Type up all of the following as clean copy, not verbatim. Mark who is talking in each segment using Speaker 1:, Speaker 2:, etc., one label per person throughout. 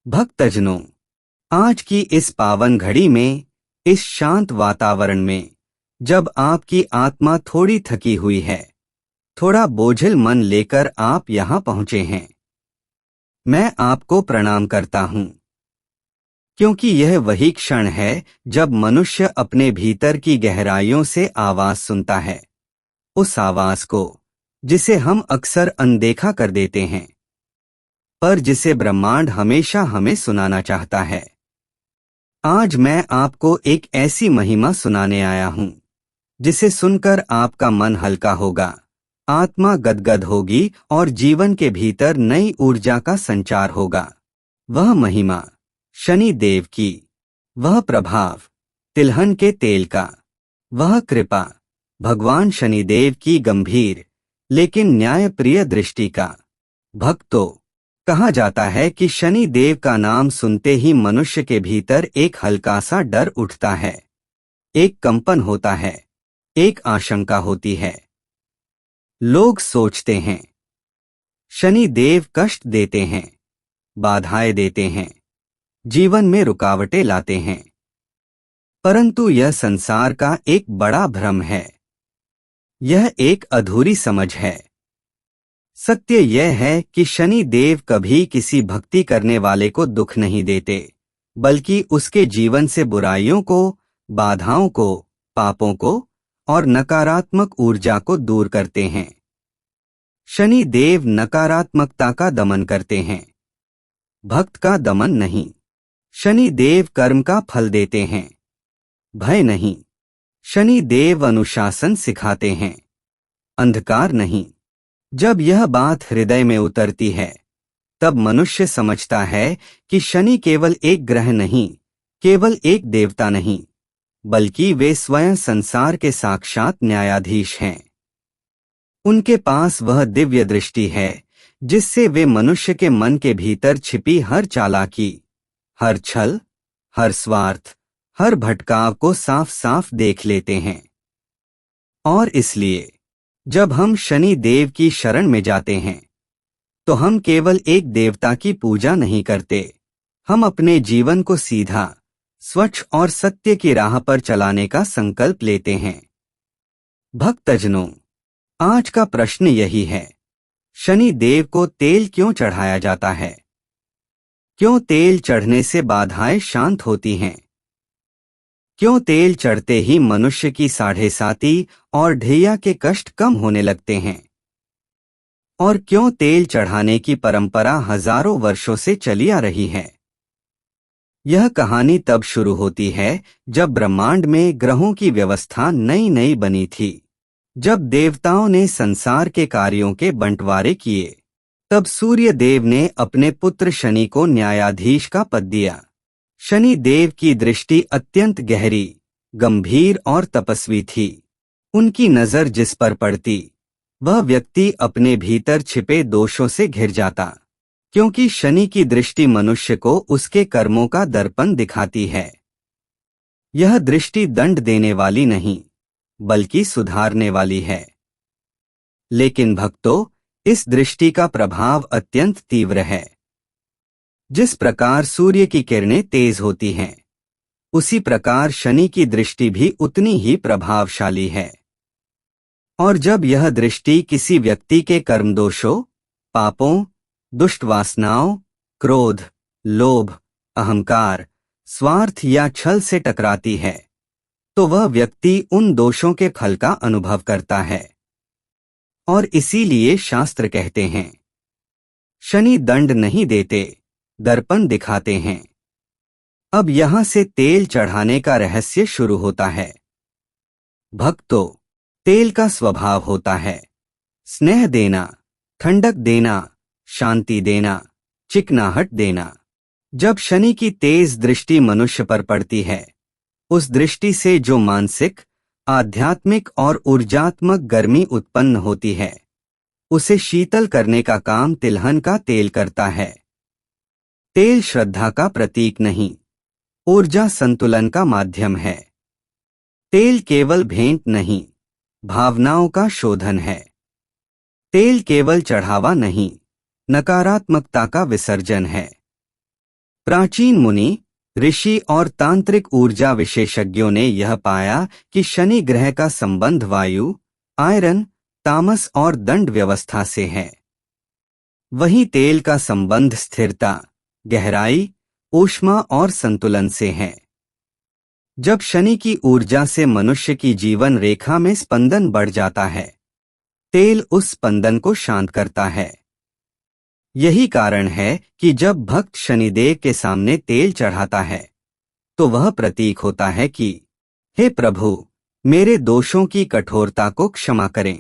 Speaker 1: भक्तजनों, आज की इस पावन घड़ी में, इस शांत वातावरण में, जब आपकी आत्मा थोड़ी थकी हुई है, थोड़ा बोझिल मन लेकर आप यहाँ पहुँचे हैं, मैं आपको प्रणाम करता हूँ। क्योंकि यह वही क्षण है जब मनुष्य अपने भीतर की गहराइयों से आवाज सुनता है, उस आवाज को जिसे हम अक्सर अनदेखा कर देते हैं, पर जिसे ब्रह्मांड हमेशा हमें सुनाना चाहता है। आज मैं आपको एक ऐसी महिमा सुनाने आया हूँ जिसे सुनकर आपका मन हल्का होगा, आत्मा गदगद होगी और जीवन के भीतर नई ऊर्जा का संचार होगा। वह महिमा शनि देव की, वह प्रभाव तिलहन के तेल का, वह कृपा भगवान शनिदेव की गंभीर लेकिन न्यायप्रिय दृष्टि का। भक्तों, कहा जाता है कि शनि देव का नाम सुनते ही मनुष्य के भीतर एक हल्का सा डर उठता है, एक कंपन होता है, एक आशंका होती है। लोग सोचते हैं शनि देव कष्ट देते हैं, बाधाएं देते हैं, जीवन में रुकावटें लाते हैं। परंतु यह संसार का एक बड़ा भ्रम है, यह एक अधूरी समझ है। सत्य यह है कि शनि देव कभी किसी भक्ति करने वाले को दुख नहीं देते, बल्कि उसके जीवन से बुराइयों को, बाधाओं को, पापों को और नकारात्मक ऊर्जा को दूर करते हैं। शनि देव नकारात्मकता का दमन करते हैं, भक्त का दमन नहीं। शनि देव कर्म का फल देते हैं, भय नहीं। शनि देव अनुशासन सिखाते हैं, अंधकार नहीं। जब यह बात हृदय में उतरती है, तब मनुष्य समझता है कि शनि केवल एक ग्रह नहीं, केवल एक देवता नहीं, बल्कि वे स्वयं संसार के साक्षात न्यायाधीश हैं। उनके पास वह दिव्य दृष्टि है जिससे वे मनुष्य के मन के भीतर छिपी हर चालाकी, हर छल, हर स्वार्थ, हर भटकाव को साफ साफ देख लेते हैं। और इसलिए जब हम शनि देव की शरण में जाते हैं, तो हम केवल एक देवता की पूजा नहीं करते, हम अपने जीवन को सीधा, स्वच्छ और सत्य की राह पर चलाने का संकल्प लेते हैं। भक्तजनों, आज का प्रश्न यही है, शनि देव को तेल क्यों चढ़ाया जाता है? क्यों तेल चढ़ने से बाधाएं शांत होती हैं? क्यों तेल चढ़ते ही मनुष्य की साढ़ेसाती और ढैया के कष्ट कम होने लगते हैं? और क्यों तेल चढ़ाने की परंपरा हजारों वर्षों से चली आ रही है? यह कहानी तब शुरू होती है जब ब्रह्मांड में ग्रहों की व्यवस्था नई नई बनी थी। जब देवताओं ने संसार के कार्यों के बंटवारे किए, तब सूर्य देव ने अपने पुत्र शनि को न्यायाधीश का पद दिया। शनि देव की दृष्टि अत्यंत गहरी, गंभीर और तपस्वी थी। उनकी नजर जिस पर पड़ती, वह व्यक्ति अपने भीतर छिपे दोषों से घिर जाता, क्योंकि शनि की दृष्टि मनुष्य को उसके कर्मों का दर्पण दिखाती है। यह दृष्टि दंड देने वाली नहीं, बल्कि सुधारने वाली है। लेकिन भक्तों, इस दृष्टि का प्रभाव अत्यंत तीव्र है। जिस प्रकार सूर्य की किरणें तेज होती हैं, उसी प्रकार शनि की दृष्टि भी उतनी ही प्रभावशाली है। और जब यह दृष्टि किसी व्यक्ति के कर्मदोषों, पापों, दुष्ट वासनाओं, क्रोध, लोभ, अहंकार, स्वार्थ या छल से टकराती है, तो वह व्यक्ति उन दोषों के फल का अनुभव करता है। और इसीलिए शास्त्र कहते हैं, शनि दंड नहीं देते, दर्पण दिखाते हैं। अब यहां से तेल चढ़ाने का रहस्य शुरू होता है। भक्तों, तेल का स्वभाव होता है स्नेह देना, ठंडक देना, शांति देना, चिकनाहट देना। जब शनि की तेज दृष्टि मनुष्य पर पड़ती है, उस दृष्टि से जो मानसिक, आध्यात्मिक और ऊर्जात्मक गर्मी उत्पन्न होती है, उसे शीतल करने का काम तिलहन का तेल करता है। तेल श्रद्धा का प्रतीक नहीं, ऊर्जा संतुलन का माध्यम है। तेल केवल भेंट नहीं, भावनाओं का शोधन है। तेल केवल चढ़ावा नहीं, नकारात्मकता का विसर्जन है। प्राचीन मुनि, ऋषि और तांत्रिक ऊर्जा विशेषज्ञों ने यह पाया कि शनि ग्रह का संबंध वायु, आयरन, तामस और दंड व्यवस्था से है। वहीं तेल का संबंध स्थिरता, गहराई, ऊष्मा और संतुलन से है। जब शनि की ऊर्जा से मनुष्य की जीवन रेखा में स्पंदन बढ़ जाता है, तेल उस स्पंदन को शांत करता है। यही कारण है कि जब भक्त शनिदेव के सामने तेल चढ़ाता है तो वह प्रतीक होता है कि हे प्रभु, मेरे दोषों की कठोरता को क्षमा करें,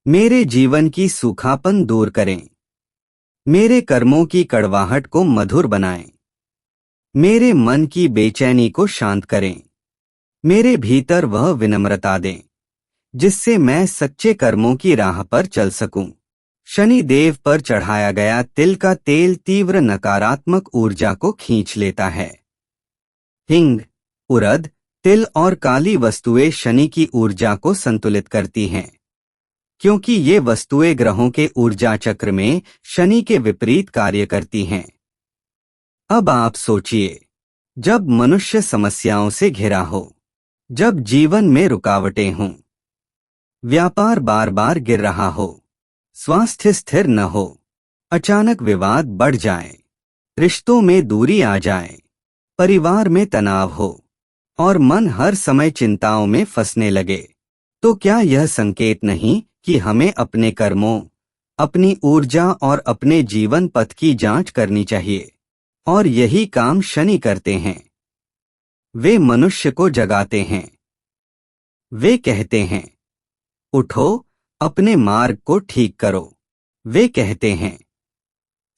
Speaker 1: मेरे जीवन की सूखापन दूर करें, मेरे कर्मों की कड़वाहट को मधुर बनाएं, मेरे मन की बेचैनी को शांत करें, मेरे भीतर वह विनम्रता दें जिससे मैं सच्चे कर्मों की राह पर चल सकूं। शनि देव पर चढ़ाया गया तिल का तेल तीव्र नकारात्मक ऊर्जा को खींच लेता है। हिंग, उड़द, तिल और काली वस्तुएं शनि की ऊर्जा को संतुलित करती हैं, क्योंकि ये वस्तुएं ग्रहों के ऊर्जा चक्र में शनि के विपरीत कार्य करती हैं। अब आप सोचिए, जब मनुष्य समस्याओं से घिरा हो, जब जीवन में रुकावटें हों, व्यापार बार बार गिर रहा हो, स्वास्थ्य स्थिर न हो, अचानक विवाद बढ़ जाए, रिश्तों में दूरी आ जाए, परिवार में तनाव हो और मन हर समय चिंताओं में फंसने लगे, तो क्या यह संकेत नहीं कि हमें अपने कर्मों, अपनी ऊर्जा और अपने जीवन पथ की जांच करनी चाहिए? और यही काम शनि करते हैं। वे मनुष्य को जगाते हैं। वे कहते हैं, उठो, अपने मार्ग को ठीक करो। वे कहते हैं,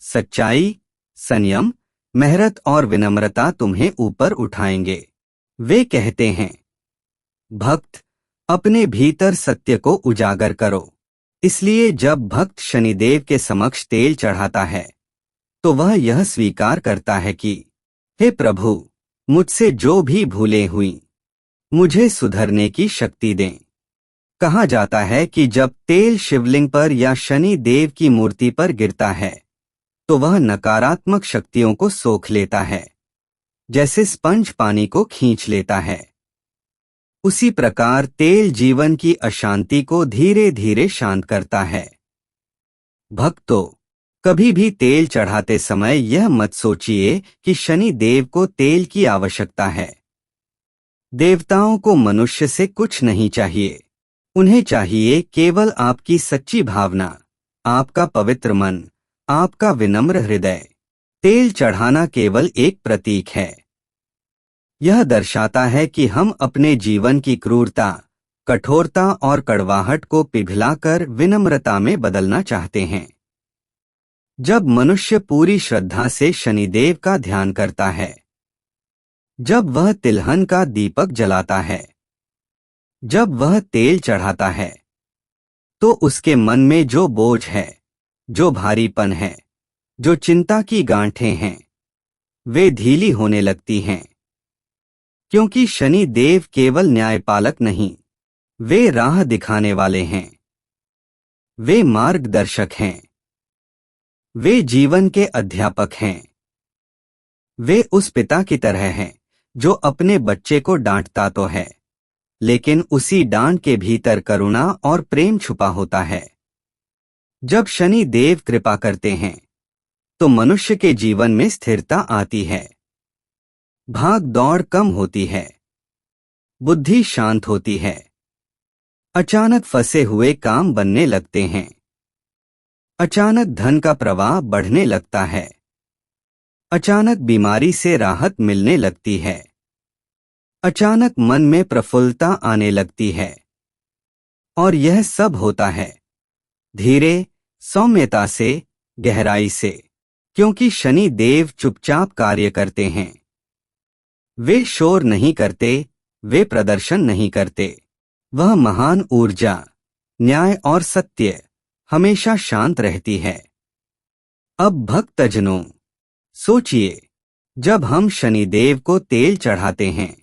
Speaker 1: सच्चाई, संयम, मेहनत और विनम्रता तुम्हें ऊपर उठाएंगे। वे कहते हैं, भक्त, अपने भीतर सत्य को उजागर करो। इसलिए जब भक्त शनिदेव के समक्ष तेल चढ़ाता है तो वह यह स्वीकार करता है कि हे प्रभु, मुझसे जो भी भूलें हुई, मुझे सुधरने की शक्ति दें। कहा जाता है कि जब तेल शिवलिंग पर या शनि देव की मूर्ति पर गिरता है तो वह नकारात्मक शक्तियों को सोख लेता है, जैसे स्पंज पानी को खींच लेता है। उसी प्रकार तेल जीवन की अशांति को धीरे धीरे शांत करता है। भक्तों, कभी भी तेल चढ़ाते समय यह मत सोचिए कि शनि देव को तेल की आवश्यकता है। देवताओं को मनुष्य से कुछ नहीं चाहिए। उन्हें चाहिए केवल आपकी सच्ची भावना, आपका पवित्र मन, आपका विनम्र हृदय। तेल चढ़ाना केवल एक प्रतीक है। यह दर्शाता है कि हम अपने जीवन की क्रूरता, कठोरता और कड़वाहट को पिघलाकर विनम्रता में बदलना चाहते हैं। जब मनुष्य पूरी श्रद्धा से शनिदेव का ध्यान करता है, जब वह तिलहन का दीपक जलाता है, जब वह तेल चढ़ाता है, तो उसके मन में जो बोझ है, जो भारीपन है, जो चिंता की गांठें हैं, वे ढीली होने लगती हैं। क्योंकि शनि देव केवल न्यायपालक नहीं, वे राह दिखाने वाले हैं। वे मार्गदर्शक हैं। वे जीवन के अध्यापक हैं। वे उस पिता की तरह हैं जो अपने बच्चे को डांटता तो है, लेकिन उसी डांट के भीतर करुणा और प्रेम छुपा होता है। जब शनि देव कृपा करते हैं तो मनुष्य के जीवन में स्थिरता आती है, भाग दौड़ कम होती है, बुद्धि शांत होती है, अचानक फंसे हुए काम बनने लगते हैं, अचानक धन का प्रवाह बढ़ने लगता है, अचानक बीमारी से राहत मिलने लगती है, अचानक मन में प्रफुल्लता आने लगती है। और यह सब होता है धीरे, सौम्यता से, गहराई से, क्योंकि शनि देव चुपचाप कार्य करते हैं। वे शोर नहीं करते, वे प्रदर्शन नहीं करते। वह महान ऊर्जा, न्याय और सत्य हमेशा शांत रहती है। अब भक्तजनों, सोचिए, जब हम शनिदेव को तेल चढ़ाते हैं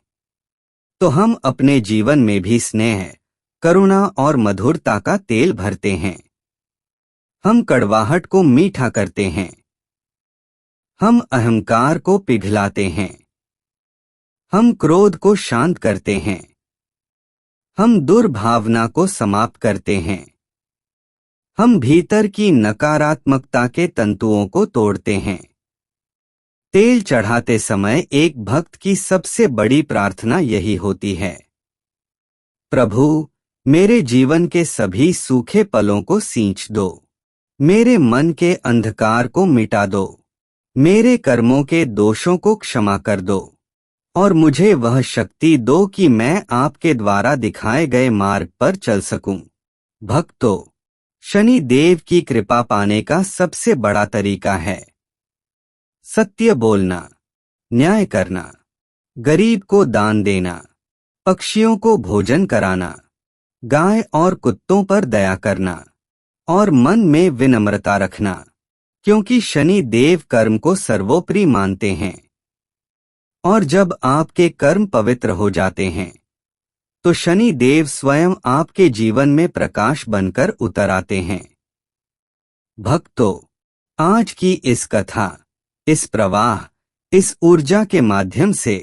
Speaker 1: तो हम अपने जीवन में भी स्नेह, करुणा और मधुरता का तेल भरते हैं। हम कड़वाहट को मीठा करते हैं। हम अहंकार को पिघलाते हैं। हम क्रोध को शांत करते हैं। हम दुर्भावना को समाप्त करते हैं। हम भीतर की नकारात्मकता के तंतुओं को तोड़ते हैं। तेल चढ़ाते समय एक भक्त की सबसे बड़ी प्रार्थना यही होती है, प्रभु, मेरे जीवन के सभी सूखे पलों को सींच दो। मेरे मन के अंधकार को मिटा दो। मेरे कर्मों के दोषों को क्षमा कर दो और मुझे वह शक्ति दो कि मैं आपके द्वारा दिखाए गए मार्ग पर चल सकूं। भक्तों, शनि देव की कृपा पाने का सबसे बड़ा तरीका है सत्य बोलना, न्याय करना, गरीब को दान देना, पक्षियों को भोजन कराना, गाय और कुत्तों पर दया करना और मन में विनम्रता रखना, क्योंकि शनि देव कर्म को सर्वोपरि मानते हैं। और जब आपके कर्म पवित्र हो जाते हैं तो शनि देव स्वयं आपके जीवन में प्रकाश बनकर उतर आते हैं। भक्तों, आज की इस कथा, इस प्रवाह, इस ऊर्जा के माध्यम से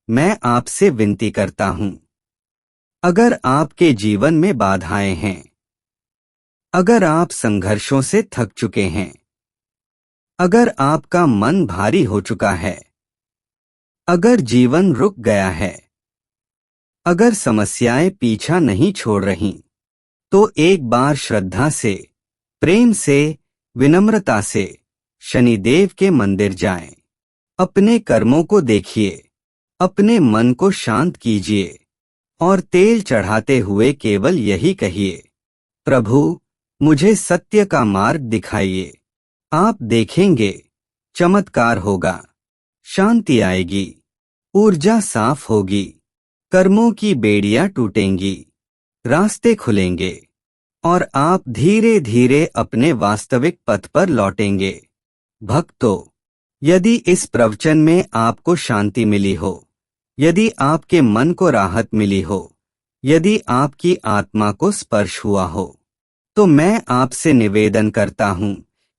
Speaker 1: मैं आपसे विनती करता हूं, अगर आपके जीवन में बाधाएं हैं, अगर आप संघर्षों से थक चुके हैं, अगर आपका मन भारी हो चुका है, अगर जीवन रुक गया है, अगर समस्याएं पीछा नहीं छोड़ रही, तो एक बार श्रद्धा से, प्रेम से, विनम्रता से शनिदेव के मंदिर जाएं। अपने कर्मों को देखिए, अपने मन को शांत कीजिए और तेल चढ़ाते हुए केवल यही कहिए, प्रभु, मुझे सत्य का मार्ग दिखाइए। आप देखेंगे, चमत्कार होगा, शांति आएगी, ऊर्जा साफ होगी, कर्मों की बेड़ियां टूटेंगी, रास्ते खुलेंगे और आप धीरे धीरे अपने वास्तविक पथ पर लौटेंगे। भक्तों, यदि इस प्रवचन में आपको शांति मिली हो, यदि आपके मन को राहत मिली हो, यदि आपकी आत्मा को स्पर्श हुआ हो, तो मैं आपसे निवेदन करता हूं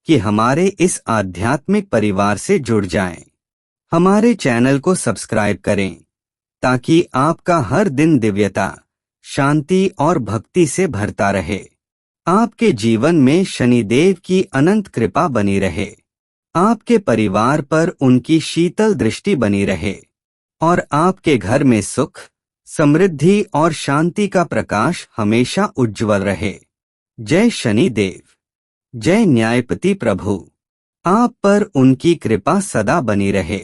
Speaker 1: कि हमारे इस आध्यात्मिक परिवार से जुड़ जाएं। हमारे चैनल को सब्सक्राइब करें ताकि आपका हर दिन दिव्यता, शांति और भक्ति से भरता रहे। आपके जीवन में शनिदेव की अनंत कृपा बनी रहे, आपके परिवार पर उनकी शीतल दृष्टि बनी रहे और आपके घर में सुख, समृद्धि और शांति का प्रकाश हमेशा उज्जवल रहे। जय शनिदेव, जय न्यायपति प्रभु। आप पर उनकी कृपा सदा बनी रहे।